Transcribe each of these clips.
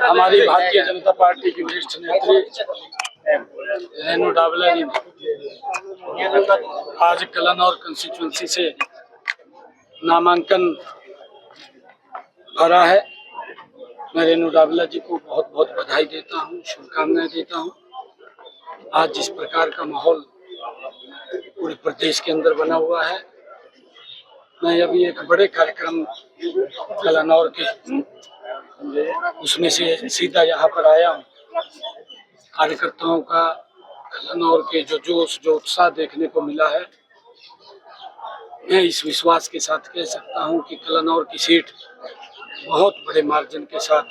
हमारी भारतीय जनता पार्टी की वरिष्ठ नेत्री रेणु डाबला जी ने आज कलानौर कंस्टिट्यूंसी से नामांकन भरा है। मैं रेणु डाबला जी को बहुत बहुत बधाई देता हूँ, शुभकामनाएं देता हूँ। आज जिस प्रकार का माहौल पूरे प्रदेश के अंदर बना हुआ है, मैं अभी एक बड़े कार्यक्रम कलानौर के उसमें से सीधा यहाँ पर आया हूँ। कार्यकर्ताओं का कलानौर के जो जोश जो उत्साह देखने को मिला है, मैं इस विश्वास के साथ कह सकता हूँ कि कलानौर की सीट बहुत बड़े मार्जिन के साथ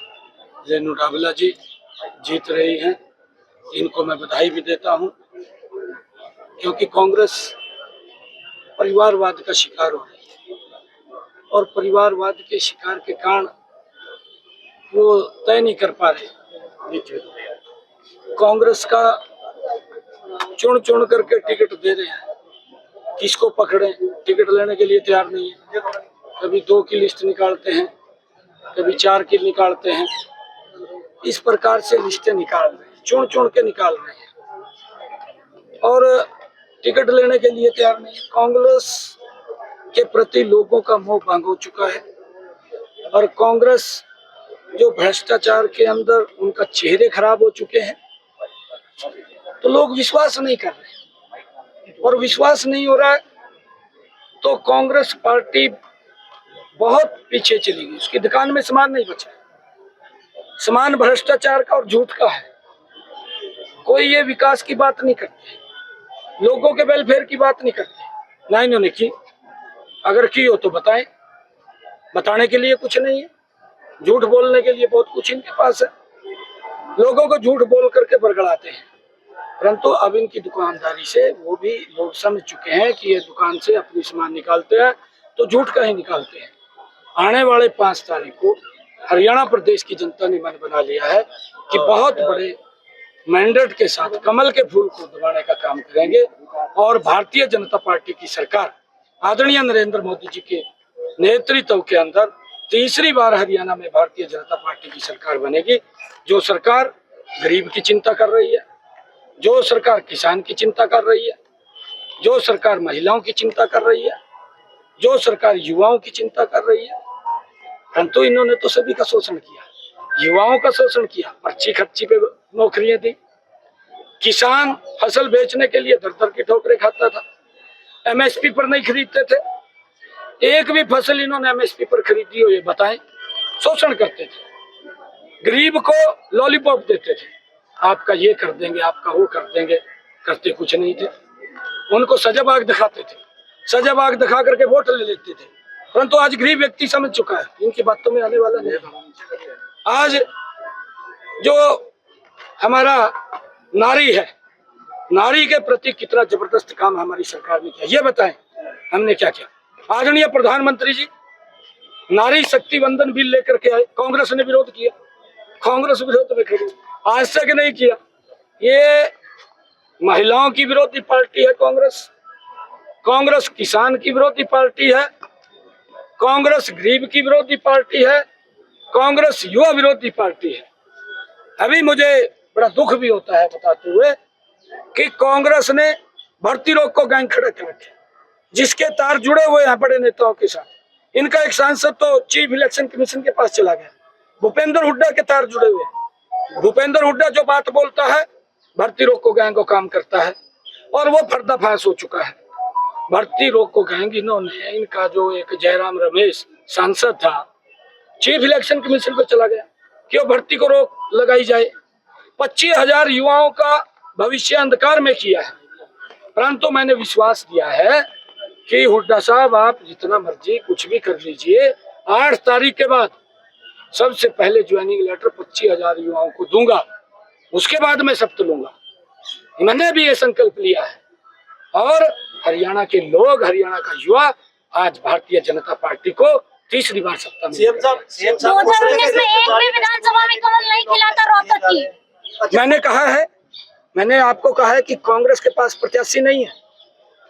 रेणु डाबला जी जीत रही हैं। इनको मैं बधाई भी देता हूँ, क्योंकि कांग्रेस परिवारवाद का शिकार हो रही है और परिवारवाद के शिकार के कारण वो तय नहीं कर पा रहे। कांग्रेस का चुन चुन करके टिकट दे रहे हैं, किसको पकड़े, टिकट लेने के लिए तैयार नहीं है। कभी 2 की लिस्ट निकालते हैं, कभी 4 की निकालते हैं। इस प्रकार से लिस्टें निकाल रहे हैं, चुन चुन के निकाल रहे हैं और टिकट लेने के लिए तैयार नहीं। कांग्रेस के प्रति लोगों का मोह भंग हो चुका है और कांग्रेस जो भ्रष्टाचार के अंदर उनका चेहरे खराब हो चुके हैं, तो लोग विश्वास नहीं कर रहे और विश्वास नहीं हो रहा है तो कांग्रेस पार्टी बहुत पीछे चली गई। उसकी दुकान में सामान नहीं बचा, सामान भ्रष्टाचार का और झूठ का है। कोई ये विकास की बात नहीं करते, लोगों के वेलफेयर की बात नहीं करते, ना इन्होंने की। अगर की हो तो बताएं, बताने के लिए कुछ नहीं है। झूठ बोलने के लिए बहुत कुछ इनके पास है, लोगों को झूठ बोल करके बरगड़ाते हैं। परंतु अब इनकी दुकानदारी से वो भी लोग समझ चुके हैं कि ये दुकान से अपनी सामान निकालते हैं तो झूठ का ही निकालते हैं। आने वाले 5 तारीख को हरियाणा प्रदेश की जनता ने मन बना लिया है कि बहुत बड़े मैंडेट के साथ कमल के फूल को दबाने का काम करेंगे और भारतीय जनता पार्टी की सरकार आदरणीय नरेंद्र मोदी जी के नेतृत्व के अंदर तीसरी बार हरियाणा में भारतीय जनता पार्टी की सरकार बनेगी। जो सरकार गरीब की चिंता कर रही है, जो सरकार किसान की चिंता कर रही है, जो सरकार महिलाओं की चिंता कर रही है, जो सरकार युवाओं की चिंता कर रही है। परंतु इन्होंने तो सभी का शोषण किया, युवाओं का शोषण किया, पर्ची खर्ची पे नौकरियां दी। किसान फसल बेचने के लिए दर दर की ठोकरें खाता था, एमएसपी पर नहीं खरीदते थे। एक भी फसल इन्होंने एमएसपी पर खरीदी हो ये बताएं? शोषण करते थे, गरीब को लॉलीपॉप देते थे, आपका ये कर देंगे, आपका वो कर देंगे, करते कुछ नहीं थे। उनको सजाबाग दिखाते थे, सजाबाग दिखा करके वोट ले लेते थे। परंतु आज गरीब व्यक्ति समझ चुका है इनकी बातों में आने वाला नहीं। आज जो हमारा नारी है, नारी के प्रति कितना जबरदस्त काम हमारी सरकार ने किया, ये बताएं हमने क्या किया। आदरणीय प्रधानमंत्री जी नारी शक्ति वंदन बिल लेकर के आए, कांग्रेस ने विरोध किया, कांग्रेस विरोध में खड़ी, आज तक नहीं किया। ये महिलाओं की विरोधी पार्टी है कांग्रेस, कांग्रेस किसान की विरोधी पार्टी है, कांग्रेस गरीब की विरोधी पार्टी है, कांग्रेस युवा विरोधी पार्टी है। अभी मुझे बड़ा दुख भी होता है बताते हुए कि कांग्रेस ने भर्ती रोक को गैंग खड़े कर रखे, जिसके तार जुड़े हुए हैं बड़े नेताओं के साथ। इनका एक सांसद तो चीफ इलेक्शन कमीशन के पास चला गया, भूपेंद्र हुड्डा के तार जुड़े हुए हैं। भूपेंद्र हुड्डा जो बात बोलता है भर्ती रोको गैंग को काम करता है और वो पर्दाफाश हो चुका है। भर्ती रोको गैंग इन्होंने, इनका जो एक जयराम रमेश सांसद था चीफ इलेक्शन कमीशन पे चला गया कि वो भर्ती को रोक लगाई जाए। 25,000 युवाओं का भविष्य अंधकार में किया है। परंतु मैंने विश्वास दिया है कि हुड्डा साहब आप जितना मर्जी कुछ भी कर लीजिए, 8 तारीख के बाद सबसे पहले ज्वाइनिंग लेटर 25,000 युवाओं को दूंगा, उसके बाद मैं शपथ लूंगा। मैंने भी ये संकल्प लिया है और हरियाणा के लोग, हरियाणा का युवा आज भारतीय जनता पार्टी को तीसरी बार सत्ता में। 2019 में एक भी विधानसभा में कमल नहीं खिला था रोहतक की। मैंने कहा है, मैंने आपको कहा है कि कांग्रेस के पास प्रत्याशी नहीं है,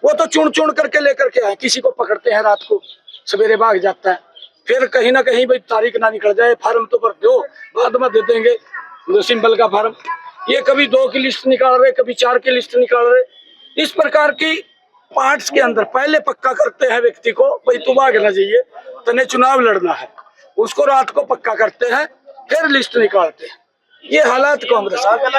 वो तो चुन चुन करके लेकर के आए। किसी को पकड़ते हैं रात को, सवेरे भाग जाता है, फिर कहीं ना कहीं भाई तारीख ना निकल जाए, फार्म तो भर दो, बाद में दे देंगे वो सिंबल का फार्म। ये कभी 2 की लिस्ट निकाल रहे, कभी 4 की लिस्ट निकाल रहे। इस प्रकार की पार्ट्स के अंदर पहले पक्का करते हैं व्यक्ति को, भाई तू भागना चाहिए, तने चुनाव लड़ना है, उसको रात को पक्का करते हैं, फिर लिस्ट निकालते हैं। ये हालात कांग्रेस आपकी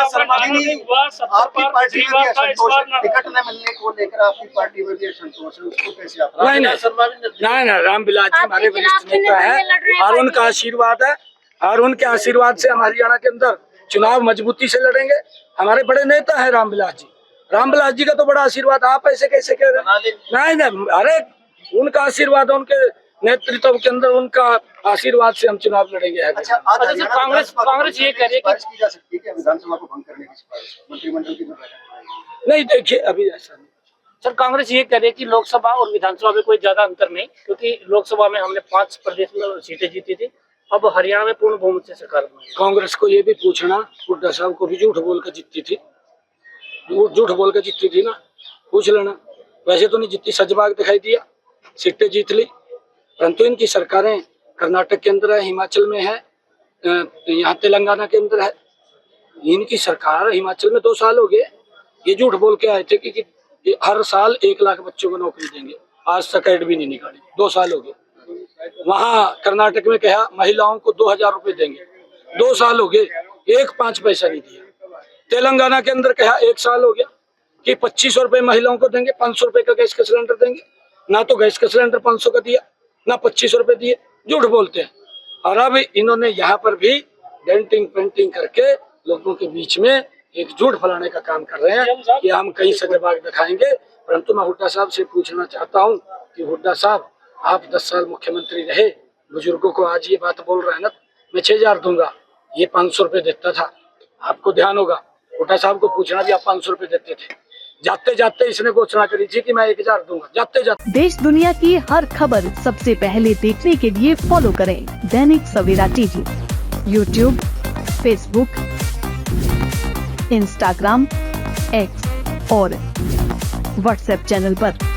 पार्टी में भी असंतोष है, टिकट न मिलने को लेकर आपकी पार्टी में भी असंतोष है, उसको कैसे आप? नहीं, रामविलास जी हमारे वरिष्ठ नेता है और उनका आशीर्वाद है, और उनके आशीर्वाद से हम हरियाणा के अंदर चुनाव मजबूती से लड़ेंगे। हमारे बड़े नेता है रामविलास जी, रामविलास जी का तो बड़ा आशीर्वाद, आप ऐसे कैसे कह रहे हैं? नहीं, अरे उनका आशीर्वाद, उनके नेतृत्व के अंदर उनका आशीर्वाद से हम चुनाव लड़ेंगे। अच्छा, कांग्रेस ये कह रही है कि जा सकती है कि विधानसभा को भंग करने की सिफारिश मंत्रिमंडल की नहीं, देखिए अभी ऐसा नहीं। सर, कांग्रेस ये कह रही है कि लोकसभा और विधानसभा में कोई ज्यादा अंतर नहीं, क्योंकि लोकसभा में हमने 5 प्रदेश में सीटें जीती थी, अब हरियाणा में पूर्ण बहुमत से सरकार बनी। कांग्रेस को ये भी पूछना, हुड्डा साहब को भी झूठ बोल कर जीती थी, झूठ बोल कर जीती थी ना, पूछ लेना। वैसे तो नहीं जीती, सजबाग दिखाई दिया, सीटें जीत ली, परंतु इनकी सरकारें कर्नाटक के अंदर है, हिमाचल में है, यहाँ तेलंगाना के अंदर है। इनकी सरकार हिमाचल में 2 साल हो गए, ये झूठ बोल के आए थे कि हर साल 1 लाख बच्चों को नौकरी देंगे, आज तक एड भी नहीं निकाली, 2 साल हो गए। वहाँ कर्नाटक में कहा महिलाओं को 2000 रुपए देंगे, 2 साल हो गए, 1 5 पैसा नहीं दिया। तेलंगाना के अंदर कहा 1 साल हो गया कि 2500 रुपए महिलाओं को देंगे, 500 रुपए का गैस का सिलेंडर देंगे, ना तो गैस का सिलेंडर 500 का दिया, ना 2500 रुपए दिए, झूठ बोलते हैं। और अब इन्होंने यहाँ पर भी डेंटिंग पेंटिंग करके लोगों के बीच में एक झूठ फैलाने का काम कर रहे हैं कि हम कहीं सजबाग दिखाएंगे। परंतु मैं हुड्डा साहब से पूछना चाहता हूँ कि हुड्डा साहब, आप 10 साल मुख्यमंत्री रहे, बुजुर्गों को आज ये बात बोल रहे हैं ना, मैं 6000 दूंगा, ये 500 रुपए देता था, आपको ध्यान होगा। हुड्डा साहब को पूछना भी आप 500 रुपए देते थे। जाते जाते इसने घोषणा करी थी कि मैं 1000 दूंगा, जाते जाते। देश दुनिया की हर खबर सबसे पहले देखने के लिए फॉलो करें Dainik Savera TV, YouTube, Facebook, Instagram, X और व्हाट्सएप चैनल पर।